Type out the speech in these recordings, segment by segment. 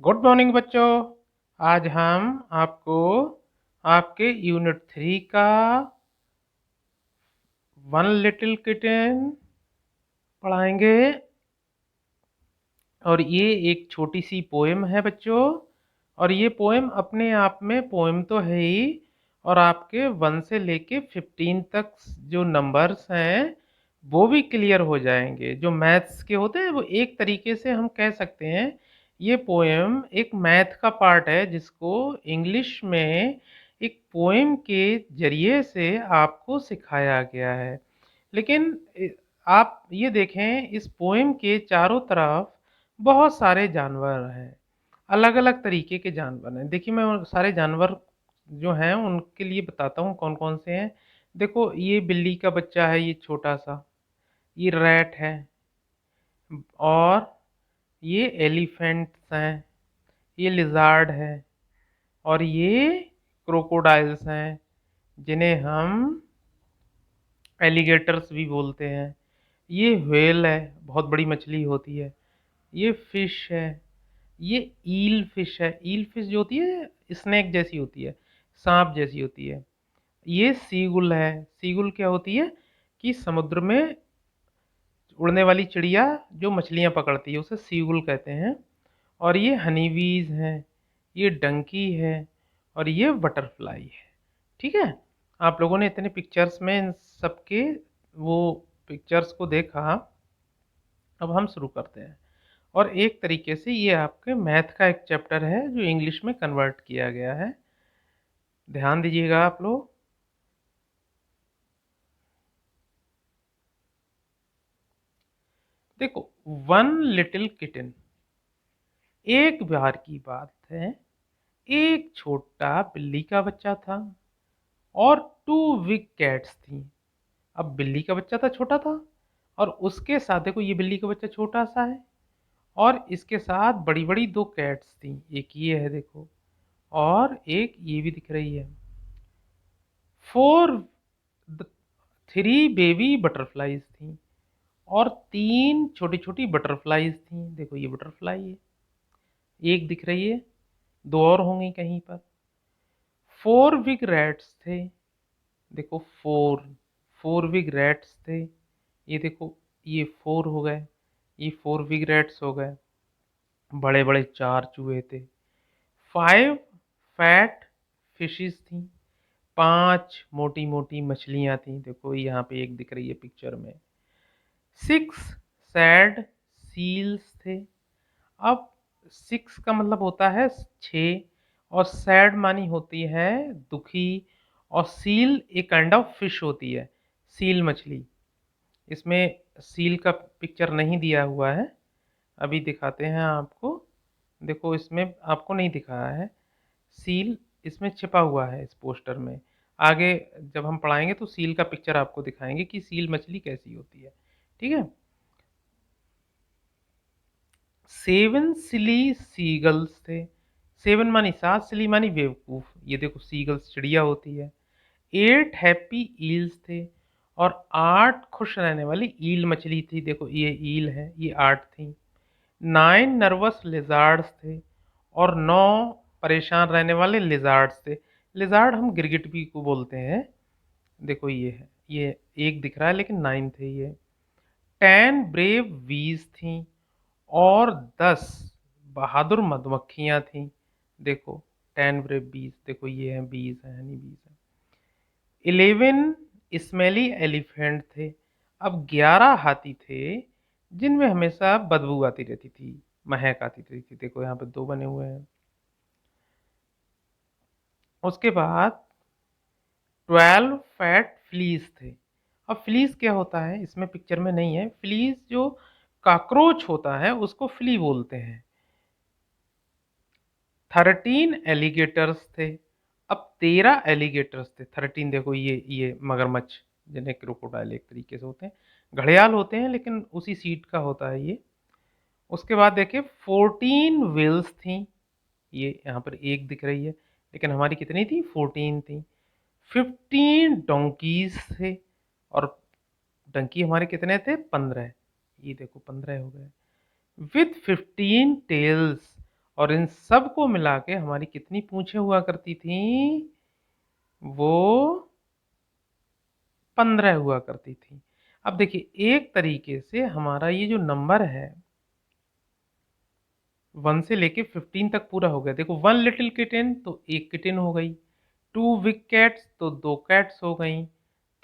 Good morning बच्चों। आज हम आपको आपके यूनिट 3 का वन लिटिल किटन पढ़ाएंगे। और ये एक छोटी सी पोएम है बच्चों। और ये पोएम अपने आप में पोएम तो है ही, और आपके 1 से लेके 15 तक जो नंबर्स हैं वो भी क्लियर हो जाएंगे। जो मैथ्स के होते हैं वो एक तरीके से हम कह सकते हैं ये पोएम एक मैथ का पार्ट है, जिसको इंग्लिश में एक पोएम के जरिए से आपको सिखाया गया है। लेकिन आप ये देखें, इस पोएम के चारों तरफ बहुत सारे जानवर हैं, अलग-अलग तरीके के जानवर हैं। देखिए, मैं उन सारे जानवर जो हैं उनके लिए बताता हूँ कौन-कौन से हैं। देखो, ये बिल्ली का बच्चा है, ये छोटा-सा, ये रैट है, और ये एलिफेंट्स हैं, ये लिज़ार्ड है, और ये क्रोकोडाइल्स हैं, जिन्हें हम एलिगेटर्स भी बोलते हैं। ये व्हेल है, बहुत बड़ी मछली होती है। ये फिश है, ये ईल फिश है। ईल फिश जो होती है स्नेक जैसी होती है, सांप जैसी होती है। ये सीगुल है। सीगुल क्या होती है कि समुद्र में उड़ने वाली चिड़िया जो मछलियां पकड़ती है उसे सीगुल कहते हैं। और ये हनीबीज हैं, ये डंकी है, और ये बटरफ्लाई है। ठीक है, आप लोगों ने इतने पिक्चर्स में इन सबके वो पिक्चर्स को देखा। अब हम शुरू करते हैं। और एक तरीके से ये आपके मैथ का एक चैप्टर है जो इंग्लिश में कन्वर्ट किया गया है। ध्यान दीजिएगा आप लोग। देखो, वन लिटिल किटन, एक बार की बात है, एक छोटा बिल्ली का बच्चा था और टू बिग कैट्स थी। अब बिल्ली का बच्चा था, छोटा था, और उसके साथ देखो ये बिल्ली का बच्चा छोटा सा है, और इसके साथ बड़ी बड़ी दो कैट्स थी। एक ये है देखो, और एक ये भी दिख रही है। फोर थ्री बेबी बटरफ्लाईज थी, और तीन छोटी छोटी बटरफ्लाईज थी। देखो ये बटरफ्लाई है, एक दिख रही है, दो और होंगी कहीं पर। फोर बिग रैट्स थे। देखो फोर, फोर बिग रैट्स थे। ये देखो, ये फोर हो गए, ये फोर बिग रैट्स हो गए। बड़े बड़े चार चूहे थे। फाइव फैट फिशेस थी, पांच मोटी मोटी मछलियां थी। देखो यहाँ पे एक दिख रही है पिक्चर में। सिक्स सैड सील्स थे। अब सिक्स का मतलब होता है छः, और सैड मानी होती है दुखी, और सील एक काइंड ऑफ फिश होती है, सील मछली। इसमें सील का पिक्चर नहीं दिया हुआ है, अभी दिखाते हैं आपको। देखो इसमें आपको नहीं दिखाया है सील, इसमें छिपा हुआ है इस पोस्टर में। आगे जब हम पढ़ाएंगे तो सील का पिक्चर आपको दिखाएंगे कि सील मछली कैसी होती है। ठीक है। सेवन सिली सीगल्स थे। सेवन मानी सात, सिली मानी बेवकूफ। ये देखो सीगल्स चिड़िया होती है। एट हैप्पी ईल्स थे, और आठ खुश रहने वाली ईल मछली थी। देखो ये ईल है, ये आठ थी। नाइन नर्वस लिजार्ड्स थे, और नौ परेशान रहने वाले लिजार्ड्स थे। लिजार्ड हम गिरगिट भी को बोलते हैं। देखो ये है, ये एक दिख रहा है लेकिन नाइन थे ये। टेन ब्रेव वीज थी, और 10 बहादुर मधुमक्खियां थीं। देखो 10 ब्रेव बीज, देखो ये हैं बीज हैं, हनी बीज हैं। 11 स्मेली एलिफेंट थे। अब 11 हाथी थे जिनमें हमेशा बदबू आती रहती थी, महक आती रहती थी। देखो यहाँ पे दो बने हुए हैं। उसके बाद 12 फैट फ्लीज थे। अब फ्लीज क्या होता है इसमें पिक्चर में नहीं है। फ्लीज जो काकरोच होता है उसको फ्ली बोलते हैं। 13 एलिगेटर्स थे। अब 13 एलिगेटर्स थे। 13 देखो ये मगरमच्छ, जिन्हें क्रोकोडाइल एक तरीके से होते हैं, घड़ियाल होते हैं लेकिन उसी सीट का होता है ये। उसके बाद देखिए 14 व्हेल्स थी। ये यहाँ पर एक दिख रही है लेकिन हमारी कितनी थी, 14 थी। 15 डोंकीज थे, और डंकी हमारे कितने थे, 15। ये देखो 15 हो गए। विथ 15 टेल्स, और इन सब को मिला के हमारी कितनी पूंछें हुआ करती थी? वो 15 हुआ करती थी। अब देखिए एक तरीके से हमारा ये जो नंबर है 1 से लेके 15 तक पूरा हो गया। देखो 1 लिटिल किटेन तो एक किटेन हो गई, 2 बिग कैट्स तो 2 कैट्स हो गई,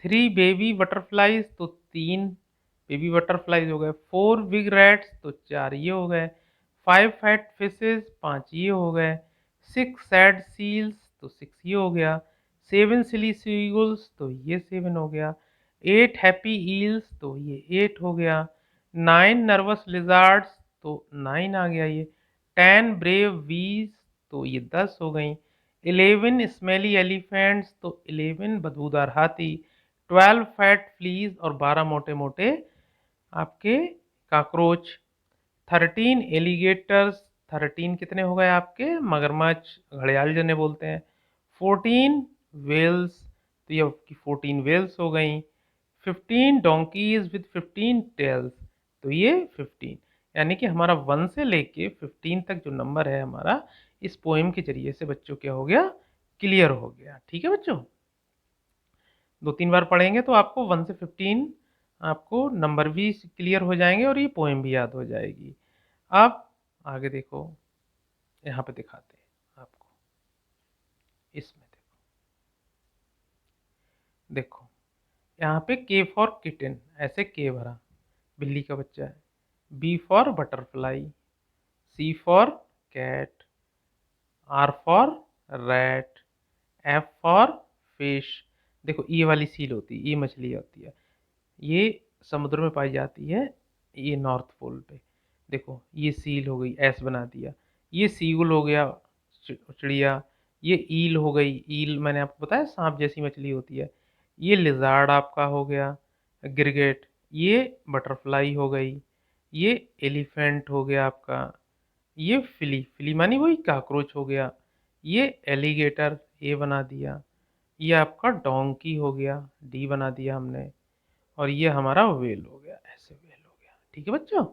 3 बेबी बटरफ्लाइज तो 3 बेबी बटरफ्लाइज हो गए, 4 बिग रैट्स तो 4 ये हो गए, 5 फैट फिशेस 5 ये हो गए, 6 सैड सील्स तो 6 ये हो गया, 7 सिली सीगुल्स तो ये 7 हो गया, 8 हैप्पी ईल्स तो ये 8 हो गया, 9 नर्वस लिजार्ड्स तो 9 आ गया ये, 10 ब्रेव बीज तो ये 10 हो गई, 11 स्मेली एलिफेंट्स तो 11 बदबूदार हाथी, 12 फैट फ्लीज और 12 मोटे मोटे आपके कॉकरोच, 13 एलिगेटर्स, 13 कितने हो गए आपके मगरमच्छ, घड़ियाल जिन्हें बोलते हैं, 14 वेल्स तो ये आपकी 14 वेल्स हो गई, 15 डोंकीज विद 15 टेल्स तो ये 15। यानी कि हमारा 1 से लेके 15 तक जो नंबर है हमारा इस पोएम के जरिए से बच्चों क्या हो गया, क्लियर हो गया। ठीक है बच्चों, 2-3 बार पढ़ेंगे तो आपको 1 से 15 आपको नंबर भी क्लियर हो जाएंगे और ये पोएम भी याद हो जाएगी। अब आगे देखो, यहाँ पे दिखाते हैं आपको, इसमें देखो देखो यहाँ पे के फॉर किटन, ऐसे के भरा, बिल्ली का बच्चा है, B for butterfly, C for cat, R for rat, F for fish. देखो ये वाली सील होती है, ये मछली होती है, ये समुद्र में पाई जाती है, ये नॉर्थ पोल पे। देखो ये सील हो गई, एस बना दिया, ये सीगुल हो गया, चिड़िया, ये ईल हो गई, ईल मैंने आपको बताया सांप जैसी मछली होती है, ये लिजार्ड आपका हो गया, गिरगिट, ये बटरफ्लाई हो गई, ये एलिफेंट हो गया आपका, ये फिली, फिली मानी वही काकरोच हो गया, ये एलिगेटर ए बना दिया, ये आपका डोंकी हो गया, डी बना दिया हमने, और ये हमारा वेल हो गया, ऐसे वेल हो गया। ठीक है बच्चों,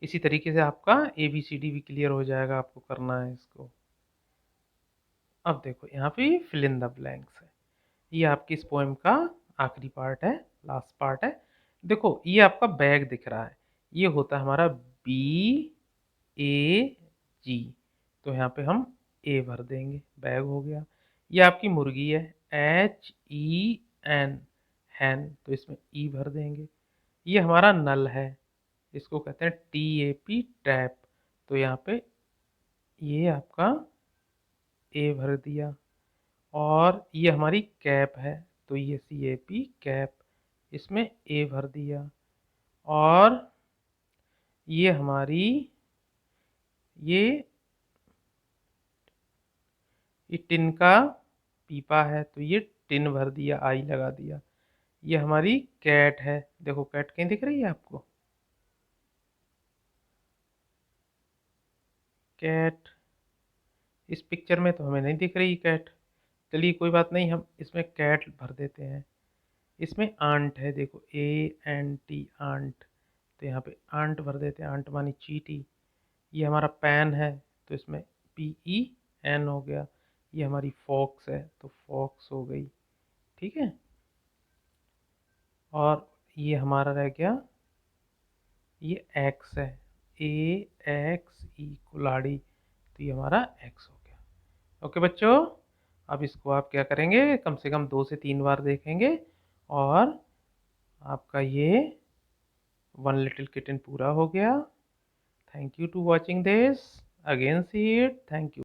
इसी तरीके से आपका ए बी सी डी भी क्लियर हो जाएगा, आपको करना है इसको। अब देखो यहाँ पे फिल इन द ब्लैंक्स है, ये आपकी इस पोएम का आखिरी पार्ट है, लास्ट पार्ट है। देखो ये आपका बैग दिख रहा है, ये होता है हमारा बी ए जी, तो यहाँ पे हम ए भर देंगे, बैग हो गया। ये आपकी मुर्गी है, एच ई एन, हैन, तो इसमें ई भर देंगे। ये हमारा नल है, इसको कहते हैं टी ए पी, टैप, तो यहाँ पे ये आपका ए भर दिया। और ये हमारी कैप है, तो ये सी ए पी कैप, इसमें ए भर दिया। और ये हमारी ये ये टिन का पीपा है, तो ये टिन भर दिया, आई लगा दिया। ये हमारी कैट है, देखो कैट कहीं दिख रही है आपको, कैट, इस पिक्चर में तो हमें नहीं दिख रही कैट, चलिए कोई बात नहीं, हम इसमें कैट भर देते हैं। इसमें आंट है, देखो ए एन टी, आंट, तो यहाँ पे आंट भर देते हैं, आंट मानी चीटी। ये हमारा पैन है, तो इसमें पी ई एन हो गया। ये हमारी फॉक्स है, तो फॉक्स हो गई। ठीक है, और ये हमारा रह गया, ये एक्स है, ए एक्स ई, कुल्हाड़ी, तो ये हमारा एक्स हो गया। ओके बच्चों, अब इसको आप क्या करेंगे, कम से कम 2 से 3 बार देखेंगे और आपका ये 1 लिटिल किटन पूरा हो गया। Thank you to watching this, again see it, thank you.